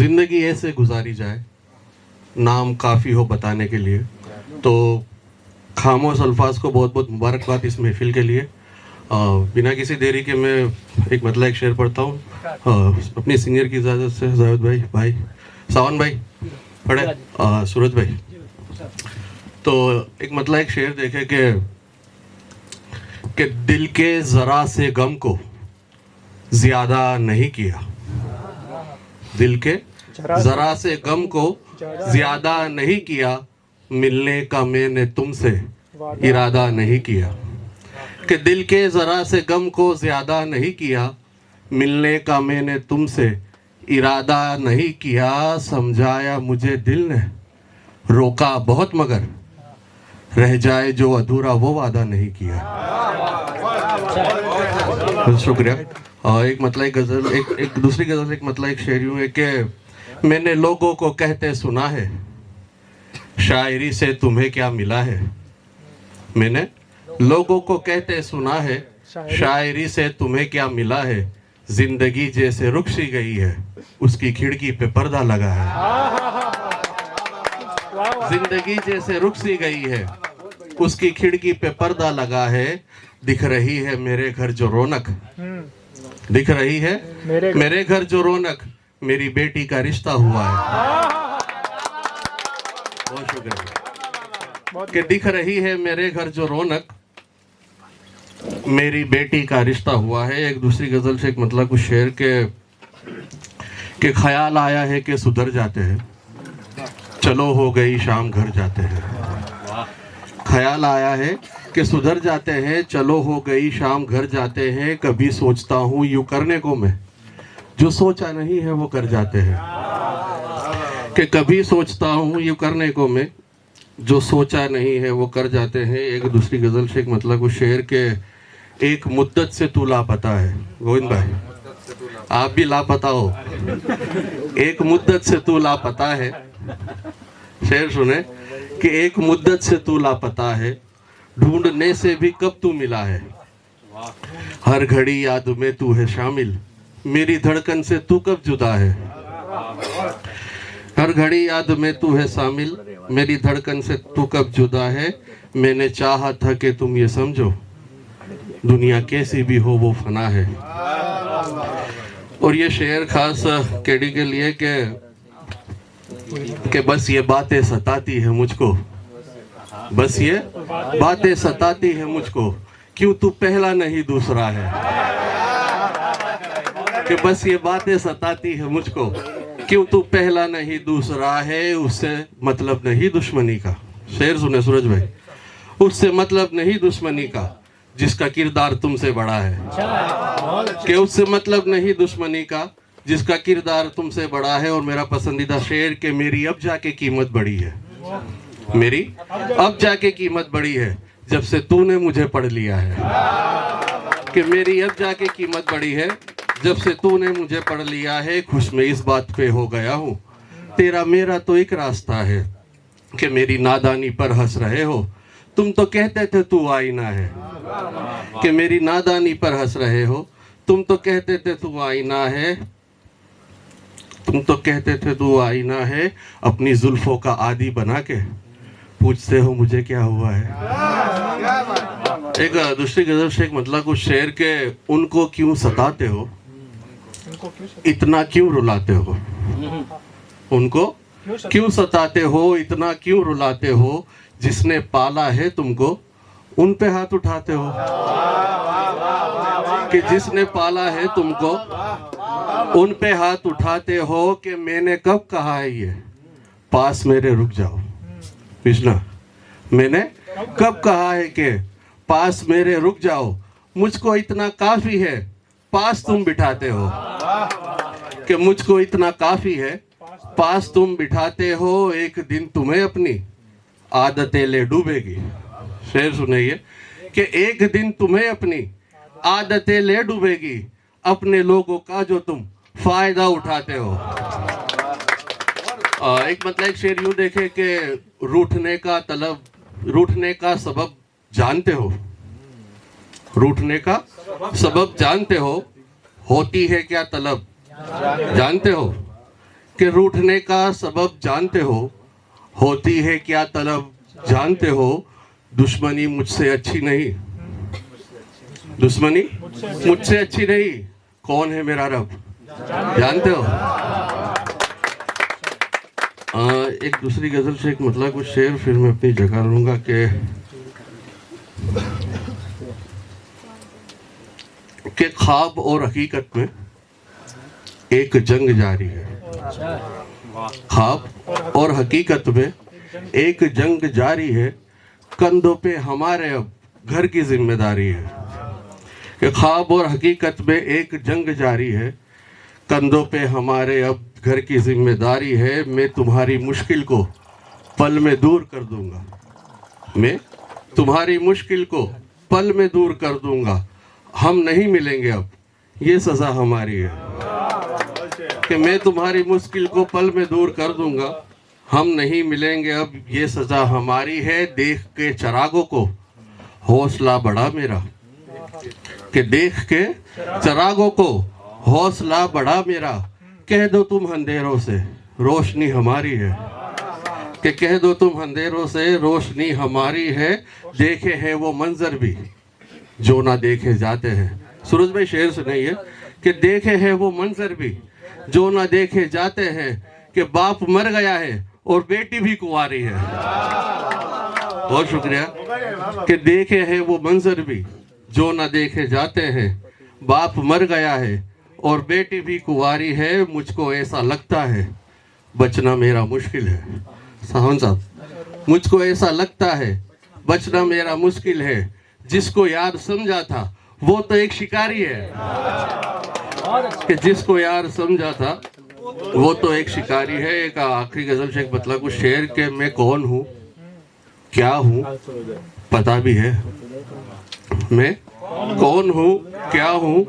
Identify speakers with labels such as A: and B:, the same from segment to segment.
A: ज़िंदगी ऐसे गुजारी जाए, नाम काफ़ी हो बताने के लिए। तो खामोश अल्फाज को बहुत बहुत मुबारकबाद इस महफिल के लिए। बिना किसी देरी के मैं एक शेर पढ़ता हूँ अपनी सीनियर की इजाज़त से। जावेद भाई सावन भाई पढ़े, सूरज भाई। तो एक शेर देखे कि दिल के ज़रा से गम को ज़्यादा नहीं किया, दिल के ज़रा से गम को ज़्यादा नहीं किया, मिलने का मैंने तुमसे इरादा नहीं किया। कि दिल के ज़रा से गम को ज़्यादा नहीं किया, मिलने का मैंने तुमसे इरादा नहीं किया। समझाया मुझे दिल ने, रोका बहुत मगर रह जाए जो अधूरा वो वादा नहीं किया। शुक्रिया। एक गज़ल, एक दूसरी गज़ल, एक शेर यूँ है कि मैंने लोगों को कहते सुना है, शायरी से तुम्हें क्या मिला है। मैंने लोगों को कहते सुना है, शायरी से तुम्हें क्या मिला है। जिंदगी जैसे रुक सी गई है, उसकी खिड़की पे पर्दा लगा है। जिंदगी जैसे रुक सी गई है, उसकी खिड़की पे पर्दा लगा है। दिख रही है मेरे घर जो रौनक, दिख रही है मेरे घर जो रौनक, मेरी बेटी का रिश्ता हुआ है। बहुत शुक्रिया। कि दिख रही है मेरे घर जो रौनक, मेरी बेटी का रिश्ता हुआ है। एक दूसरी गजल से कुछ शेर के ख्याल आया है कि सुधर जाते हैं, चलो हो गई शाम घर जाते हैं। ख्याल आया है कि सुधर जाते हैं, चलो हो गई शाम घर जाते हैं। कभी सोचता हूँ यूँ करने को मैं, जो सोचा नहीं है वो कर जाते हैं। कि कभी सोचता हूँ यूँ करने को मैं, जो सोचा नहीं है वो कर जाते हैं। एक दूसरी गजल से कुछ शेर के एक मुद्दत से तू लापता है। गोविंद भाई आप भी लापता हो, एक मुद्दत से तू लापता है। शेर सुने कि एक मुद्दत से तू लापता है, ढूंढने से भी कब तू मिला है। हर घड़ी याद में तू है शामिल, मेरी धड़कन से तू कब जुदा है। हर घड़ी याद में तू है शामिल, मेरी धड़कन से तू कब जुदा है। मैंने चाहा था कि तुम ये समझो, दुनिया कैसी भी हो वो फना है। और ये शेर खास केडी के लिए कि बस ये बातें सताती है मुझको, बस ये बातें सताती है मुझको, क्यों तू पहला नहीं दूसरा है। कि बस ये बातें सताती है मुझको, क्यों तू पहला नहीं दूसरा है। उससे मतलब नहीं दुश्मनी का। शेर सुने सूरज भाई, उससे मतलब नहीं दुश्मनी का, जिसका किरदार तुमसे बड़ा है। कि उससे मतलब नहीं दुश्मनी का, जिसका किरदार तुमसे बड़ा है। और मेरा पसंदीदा शेर कि मेरी अब जाके कीमत बढ़ी है, मेरी अब जाके कीमत बढ़ी है, जब से तूने मुझे पढ़ लिया है। कि मेरी अब जाके कीमत बढ़ी है, जब से तूने मुझे पढ़ लिया है। खुश मैं इस बात पे हो गया हूँ, तेरा मेरा तो एक रास्ता है। कि मेरी नादानी पर हंस रहे हो, तुम तो कहते थे तू आईना है। कि मेरी नादानी पर हंस रहे हो, तुम तो कहते थे तू आईना है। तुम तो कहते थे तू आईना है, अपनी जुल्फों का आदी बना के पूछते हो मुझे क्या हुआ है। एक दूसरी गजल से कुछ शेर के उनको क्यों सताते हो, इतना क्यों रुलाते हो। उनको क्यों सताते हो, इतना क्यों रुलाते हो। जिसने पाला है तुमको, उन पे हाथ उठाते हो। कि जिसने पाला है तुमको, उन पे हाथ उठाते हो। कि मैंने कब कहा है ये, पास मेरे रुक जाओ। पिछला मैंने कब कहा है कि पास मेरे रुक जाओ, मुझको इतना काफी है पास तुम बिठाते हो। कि मुझको इतना काफी है पास तुम बिठाते हो। एक दिन तुम्हें अपनी आदतें ले डूबेगी। शेर सुनिए कि एक दिन तुम्हें अपनी आदतें ले डूबेगी, अपने लोगों का जो तुम फायदा उठाते हो। एक शेर यूं देखे कि रूठने का सबब जानते हो, रूठने का सबब जानते हो, होती है क्या तलब जानते हो। कि रूठने का सबब जानते हो, होती है क्या तलब जानते हो, दुश्मनी मुझसे अच्छी नहीं, दुश्मनी मुझसे अच्छी नहीं, कौन है मेरा रब जानते हो। एक दूसरी गजल से एक मतलब कुछ शेर फिर मैं अपनी जगह लूंगा कि ख्वाब और हकीकत में एक जंग जारी है, ख्वाब और हकीकत में एक जंग जारी है, कंधों पे हमारे अब घर की जिम्मेदारी है। कि ख्वाब और हकीकत में एक जंग जारी है, कंधों पे हमारे अब घर की जिम्मेदारी है। मैं तुम्हारी मुश्किल को पल में दूर कर दूंगा, मैं तुम्हारी मुश्किल को पल में दूर कर दूंगा। हम नहीं मिलेंगे अब, ये सज़ा हमारी है। कि मैं तुम्हारी मुश्किल को पल में दूर कर दूंगा, हम नहीं मिलेंगे अब, ये सज़ा हमारी है। देख के चिरागों को हौसला बढ़ा मेरा, कि देख के चिरागों को हौसला बढ़ा मेरा। कह दो तुम अंधेरों से रोशनी हमारी है, कि कह दो तुम अंधेरों से रोशनी हमारी है। देखे हैं वो मंजर भी जो ना देखे जाते हैं। सूरज भाई शेर सुनाइए कि देखे हैं वो मंजर भी जो ना देखे जाते हैं, कि बाप मर गया है और बेटी भी कुंवारी है। बहुत शुक्रिया। कि देखे हैं वो मंजर भी जो ना देखे जाते हैं, बाप मर गया है और बेटी भी कुंवारी है। मुझको ऐसा लगता है बचना मेरा मुश्किल है। सावन साहब, मुझको ऐसा लगता है बचना मेरा मुश्किल है। जिसको यार समझा था वो तो एक शिकारी है, कि जिसको यार समझा था वो तो एक शिकारी है। एक आखिरी गजल शेख मतलब कुछ शेर के मैं कौन हूँ क्या हूँ पता भी है, मैं कौन हूँ क्या हूँ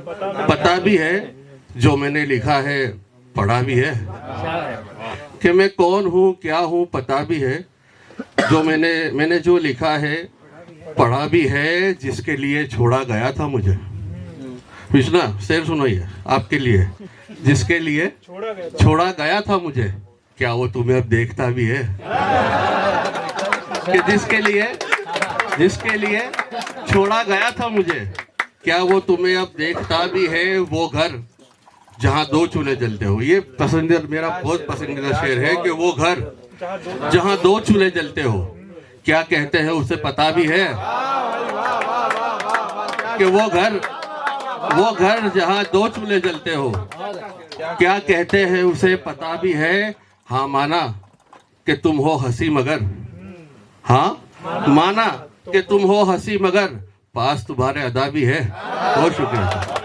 A: पता भी है, जो मैंने लिखा है पढ़ा भी है। कि मैं कौन हूँ क्या हूँ पता भी है, जो मैंने जो लिखा है पढ़ा भी है। जिसके लिए छोड़ा गया था मुझे, विष्णा शेर सुनाइए आपके लिए। जिसके लिए छोड़ा गया था मुझे, क्या वो तुम्हें अब देखता भी है। कि जिसके लिए छोड़ा गया था मुझे, क्या वो तुम्हें अब देखता भी है। वो घर जहाँ दो चूल्हे जलते हो, ये पसंदीदा मेरा बहुत पसंदीदा शेर है। कि वो घर जहाँ दो चूल्हे जलते हो, क्या कहते हैं उसे पता भी है। कि वो घर जहाँ दो चूल्हे जलते हो, क्या कहते हैं उसे पता भी है। हाँ माना कि तुम हो हंसी मगर, हाँ माना कि तुम हो हंसी मगर, पास तुम्हारे अदा भी है। बहुत शुक्रिया।